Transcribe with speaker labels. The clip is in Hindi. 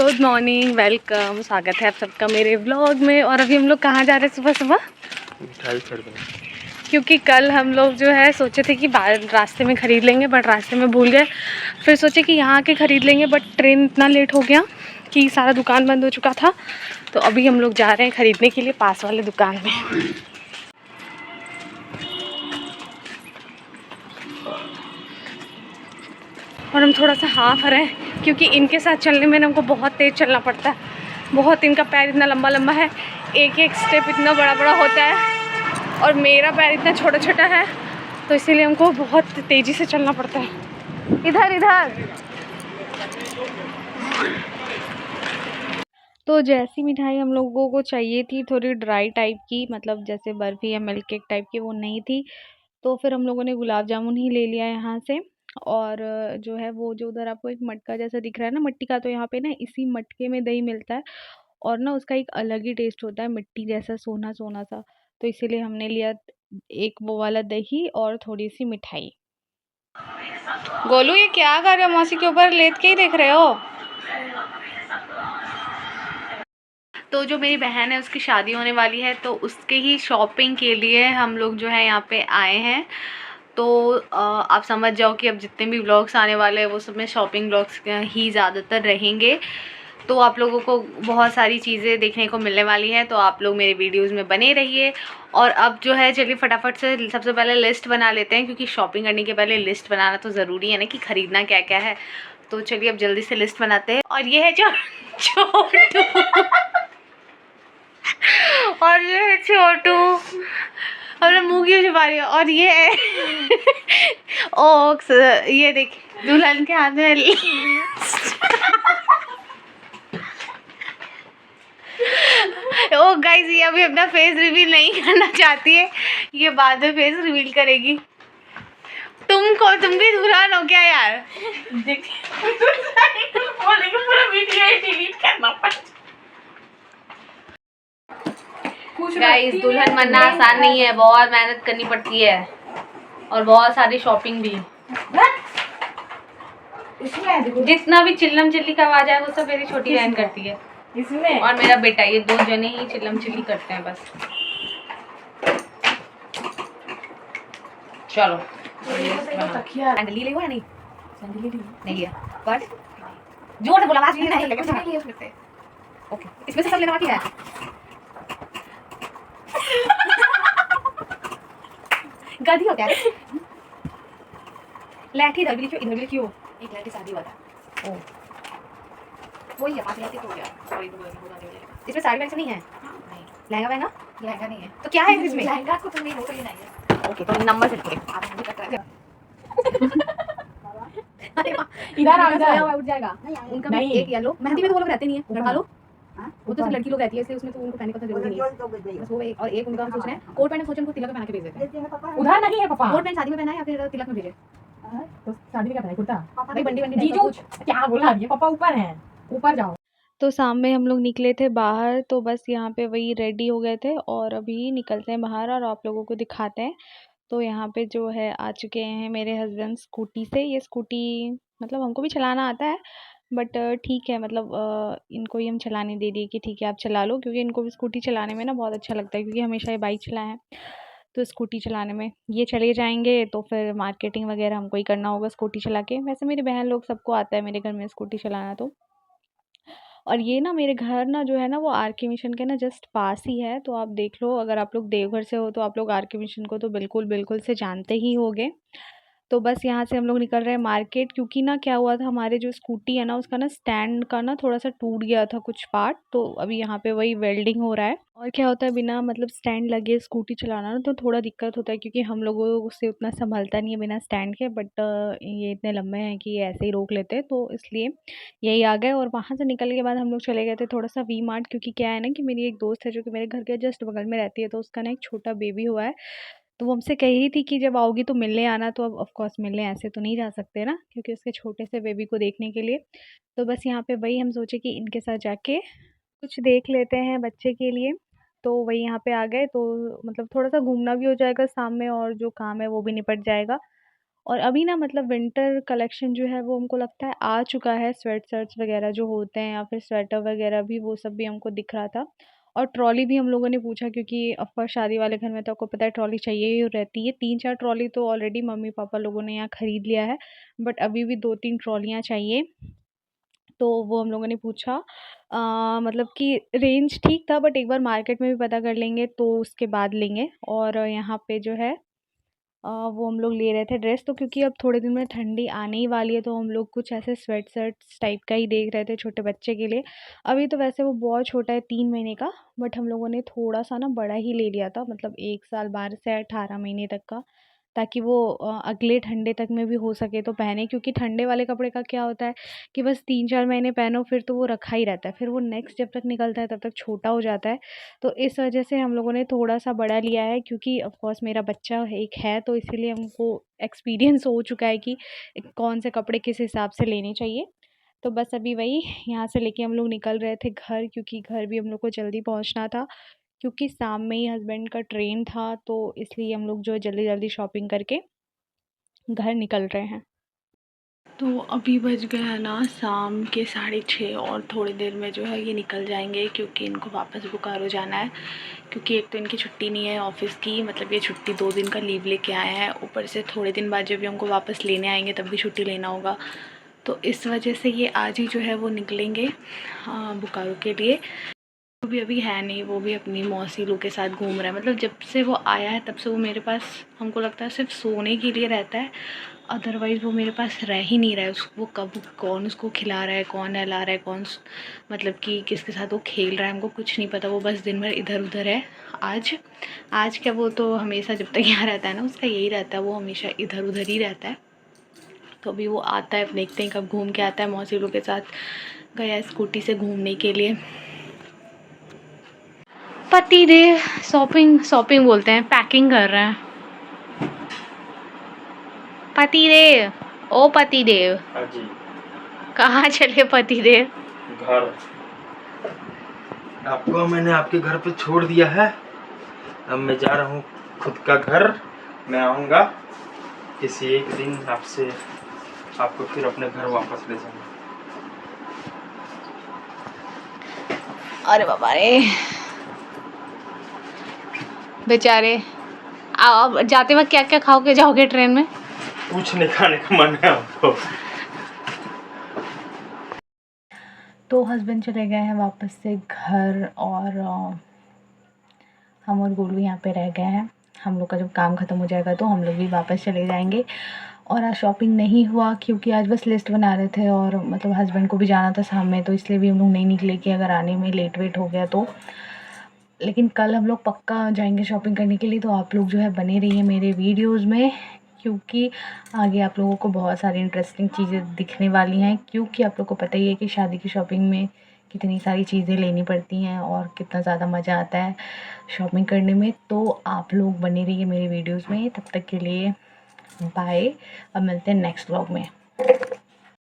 Speaker 1: गुड मॉर्निंग, वेलकम, स्वागत है आप सबका मेरे व्लॉग में। और अभी हम लोग कहाँ जा रहे हैं सुबह सुबह?
Speaker 2: मिठाई खरीदने।
Speaker 1: क्योंकि कल हम लोग जो है सोचे थे कि रास्ते में ख़रीद लेंगे, बट रास्ते में भूल गए। फिर सोचे कि यहाँ के ख़रीद लेंगे, बट ट्रेन इतना लेट हो गया कि सारा दुकान बंद हो चुका था। तो अभी हम लोग जा रहे हैं ख़रीदने के लिए पास वाले दुकान में। और हम थोड़ा सा हाफ रहे हैं क्योंकि इनके साथ चलने में हमको बहुत तेज़ चलना पड़ता है। बहुत, इनका पैर इतना लंबा लंबा है, एक एक स्टेप इतना बड़ा बड़ा होता है और मेरा पैर इतना छोटा छोटा है, तो इसीलिए हमको बहुत तेज़ी से चलना पड़ता है। इधर इधर। तो जैसी मिठाई हम लोगों को चाहिए थी, थोड़ी ड्राई टाइप की, मतलब जैसे बर्फ़ी या मिल्क केक टाइप की, वो नहीं थी। तो फिर हम लोगों ने गुलाब जामुन ही ले लिया यहाँ से। और जो है वो जो उधर आपको एक मटका जैसा दिख रहा है ना, मिट्टी का, तो यहाँ पे ना इसी मटके में दही मिलता है और ना उसका एक अलग ही टेस्ट होता है, मिट्टी जैसा सोना सोना सा। तो इसीलिए हमने लिया एक वो वाला दही और थोड़ी सी मिठाई। गोलू, ये क्या कर रहे हो? मौसी के ऊपर लेट के ही देख रहे हो? तो जो मेरी बहन है उसकी शादी होने वाली है, तो उसके ही शॉपिंग के लिए हम लोग जो है यहाँ पे आए हैं। तो आप समझ जाओ कि अब जितने भी व्लॉग्स आने वाले हैं वो सब में शॉपिंग व्लॉग्स ही ज़्यादातर रहेंगे। तो आप लोगों को बहुत सारी चीज़ें देखने को मिलने वाली हैं, तो आप लोग मेरे वीडियोस में बने रहिए। और अब जो है चलिए फटाफट से सबसे पहले लिस्ट बना लेते हैं, क्योंकि शॉपिंग करने के पहले लिस्ट बनाना तो ज़रूरी है ना कि ख़रीदना क्या क्या है। तो चलिए अब जल्दी से लिस्ट बनाते हैं। और ये है छोटू और ये है छोटू, और मुँह क्यों छुपा रही है? और ये है ओक्स, ये देखिए दुल्हन के हाथ में ओ गाइस, ये अभी अपना फेस रिवील नहीं करना चाहती है, ये बाद में फेस रिवील करेगी। तुम भी दुल्हन हो क्या यार? गाइस, दुल्हन बनना आसान नहीं है, बहुत मेहनत करनी पड़ती है और बहुत सारी शॉपिंग भी। जितना भी चिल्लम चिल्ली का आवाज है वो सब मेरी छोटी बहन करती है इसमें, और मेरा बेटा, ये दो जने ही चिल्लम चिल्ली करते हैं बस। चलो सैंडली ले या नहीं? नहीं लिया, बस जोर से बोला, आवाज नहीं आई। ओके, इसमें से सब लेना बाकी है। गलती हो क्या है? लैठी इधर भी लिखियो, एक लैठी शादी वाला। ओ वही है, 5 लैठी तो हो गया। सॉरी, इसमें साड़ी बैग नहीं है? नहीं। लहंगा नहीं है तो क्या है इसमें? लहंगा को तो नहीं, वो तो लेना है। ओके, तो नंबर से लिखिए। आप मुझे कट रहा है इधर आ, इधर उठ जाएगा। उनका भी एक येलो मेहंदी में तो वो लोग रहते नहीं है, उधर लो। वो तो सिर्फ लड़की लोग रहती है, इसलिए उसमें तो उनको पहनने का जरूरत नहीं है। बस वो एक, और एक उनका हम सोच रहे हैं कोट पैंट, सोच रहे हैं उनको तिलक में पहना के भेज देते हैं। उधर नहीं है पापा, कोट पैंट शादी में पहना है या फिर तिलक में भेजे? तो शादी में क्या पहना है? कुर्ता? भाई बंडी बंडी जीजू क्या बोला रही है? पापा ऊपर हैं, ऊपर जाओ। तो शाम में हम लोग निकले थे बाहर, तो बस यहाँ पे वही रेडी हो गए थे और अभी निकलते हैं बाहर और आप लोगों को दिखाते हैं। तो यहाँ पे जो है आ चुके हैं मेरे हस्बैंड स्कूटी से। ये स्कूटी मतलब हमको भी चलाना आता है, बट ठीक है, मतलब इनको ही हम चलाने दे दिए कि ठीक है आप चला लो, क्योंकि इनको भी स्कूटी चलाने में ना बहुत अच्छा लगता है, क्योंकि हमेशा ये बाइक चलाए हैं। तो स्कूटी चलाने में ये चले जाएंगे, तो फिर मार्केटिंग वगैरह हमको ही करना होगा स्कूटी चला के। वैसे मेरी बहन लोग सबको आता है मेरे घर में स्कूटी चलाना। तो और ये ना मेरे घर ना जो है ना वो आर के मिशन के ना जस्ट पास ही है। तो आप देख लो, अगर आप लोग देवघर से हो तो आप लोग आर के मिशन को तो बिल्कुल बिल्कुल से जानते ही होंगे। तो बस यहाँ से हम लोग निकल रहे हैं मार्केट, क्योंकि ना क्या हुआ था, हमारे जो स्कूटी है ना उसका ना स्टैंड का ना थोड़ा सा टूट गया था कुछ पार्ट, तो अभी यहाँ पे वही वेल्डिंग हो रहा है। और क्या होता है, बिना मतलब स्टैंड लगे स्कूटी चलाना ना तो थोड़ा दिक्कत होता है, क्योंकि हम लोगों से उतना संभलता नहीं है बिना स्टैंड के। बट ये इतने लंबे हैं कि ये ऐसे ही रोक लेते हैं, तो इसलिए यही आ गए। और वहाँ से निकलने के बाद हम लोग चले गए थे थोड़ा सा वी मार्ट, क्योंकि क्या है ना कि मेरी एक दोस्त है जो कि मेरे घर के जस्ट बगल में रहती है, तो उसका ना एक छोटा बेबी हुआ है। तो वो हमसे कही थी कि जब आओगी तो मिलने आना। तो अब ऑफ कोर्स मिलने ऐसे तो नहीं जा सकते ना, क्योंकि उसके छोटे से बेबी को देखने के लिए। तो बस यहाँ पे वही हम सोचे कि इनके साथ जाके कुछ देख लेते हैं बच्चे के लिए। तो वही यहाँ पे आ गए, तो मतलब थोड़ा सा घूमना भी हो जाएगा शाम में और जो काम है वो भी निपट जाएगा।
Speaker 2: और अभी ना मतलब विंटर कलेक्शन जो है वो हमको लगता है आ चुका है, स्वेट शर्ट्स वगैरह जो होते हैं या फिर स्वेटर वगैरह भी, वो सब भी हमको दिख रहा था। और ट्रॉली भी हम लोगों ने पूछा, क्योंकि ऑफ कोर्स शादी वाले घर में तो आपको पता है ट्रॉली चाहिए ही रहती है। 3-4 ट्रॉली तो ऑलरेडी मम्मी पापा लोगों ने यहाँ खरीद लिया है, बट अभी भी 2-3 ट्रॉलियाँ चाहिए। तो वो हम लोगों ने पूछा, मतलब कि रेंज ठीक था, बट एक बार मार्केट में भी पता कर लेंगे तो उसके बाद लेंगे। और यहाँ पे जो है वो हम लोग ले रहे थे ड्रेस, तो क्योंकि अब थोड़े दिन में ठंडी आने ही वाली है तो हम लोग कुछ ऐसे स्वेट शर्ट्स टाइप का ही देख रहे थे छोटे बच्चे के लिए। अभी तो वैसे वो बहुत छोटा है, 3 महीने का, बट हम लोगों ने थोड़ा सा ना बड़ा ही ले लिया था, मतलब 1 साल 12 से 18 महीने तक का, ताकि वो अगले ठंडे तक में भी हो सके तो पहने। क्योंकि ठंडे वाले कपड़े का क्या होता है कि बस 3-4 महीने पहनो, फिर तो वो रखा ही रहता है, फिर वो नेक्स्ट जब तक निकलता है तब तक छोटा हो जाता है। तो इस वजह से हम लोगों ने थोड़ा सा बड़ा लिया है, क्योंकि ऑफ कोर्स मेरा बच्चा एक है, तो इसीलिए हमको एक्सपीरियंस हो चुका है कि कौन से कपड़े किस हिसाब से लेने चाहिए। तो बस अभी वही यहाँ से लेके हम लोग निकल रहे थे घर, क्योंकि घर भी हम लोग को जल्दी पहुँचना था, क्योंकि शाम में ही हस्बैंड का ट्रेन था, तो इसलिए हम लोग जो है जल्दी जल्दी शॉपिंग करके घर निकल रहे हैं। तो अभी बज गया है ना शाम के 6:30, और थोड़ी देर में जो है ये निकल जाएंगे, क्योंकि इनको वापस बोकारो जाना है। क्योंकि एक तो इनकी छुट्टी नहीं है ऑफिस की, मतलब ये छुट्टी 2 दिन का लीव लेके आए हैं, ऊपर से थोड़े दिन बाद जब भी हमको वापस लेने आएंगे तब भी छुट्टी लेना होगा। तो इस वजह से ये आज ही जो है वो निकलेंगे बोकारो के लिए। वो भी अभी है नहीं, वो भी अपनी मौसी लोग के साथ घूम रहा है। मतलब जब से वो आया है तब से वो मेरे पास, हमको लगता है सिर्फ सोने के लिए रहता है, अदरवाइज़ वो मेरे पास रह ही नहीं रहा है। वो कब कौन उसको खिला रहा है, कौन नहला रहा है, कौन मतलब कि किसके साथ वो खेल रहा है, हमको कुछ नहीं पता। वो बस दिन भर इधर उधर है। आज आज क्या, वो तो हमेशा जब तक यहाँ रहता है ना उसका यही रहता है, वो हमेशा इधर उधर ही रहता है। तो अभी वो आता है, देखते हैं कब घूम के आता है। मौसी लोग के साथ गया स्कूटी से घूमने के लिए। पति देव शॉपिंग बोलते हैं, पैकिंग कर रहे हैं। पति देव, ओ पति देव,
Speaker 3: हाँ जी।
Speaker 2: कहाँ चले पति देव?
Speaker 3: घर। आपको मैंने आपके घर पे छोड़ दिया है, अब मैं जा रहा हूँ खुद का घर। मैं आऊँगा किसी एक दिन, आपको फिर अपने घर वापस ले जाऊँगा।
Speaker 2: अरे बाबा रे बेचारे। अब जाते वक्त क्या क्या खाओ के जाओगे ट्रेन में?
Speaker 3: कुछ नहीं खाने का मन है आपको।
Speaker 2: तो हस्बैंड चले गए हैं वापस से घर, और हम और गोलू यहाँ पे रह गए हैं। हम लोग का जब काम ख़त्म हो जाएगा तो हम लोग भी वापस चले जाएंगे। और आज शॉपिंग नहीं हुआ, क्योंकि आज बस लिस्ट बना रहे थे, और मतलब हस्बैंड को भी जाना था शाम में, तो इसलिए भी हम लोग नहीं निकले कि अगर आने में लेट वेट हो गया तो। लेकिन कल हम लोग पक्का जाएंगे शॉपिंग करने के लिए। तो आप लोग जो है बने रहिए मेरे वीडियोज़ में, क्योंकि आगे आप लोगों को बहुत सारी इंटरेस्टिंग चीज़ें दिखने वाली हैं। क्योंकि आप लोग को पता ही है कि शादी की शॉपिंग में कितनी सारी चीज़ें लेनी पड़ती हैं और कितना ज़्यादा मज़ा आता है शॉपिंग करने में। तो आप लोग बने रहिए मेरे वीडियोज़ में। तब तक के लिए बाय, अब मिलते हैं नेक्स्ट व्लॉग में।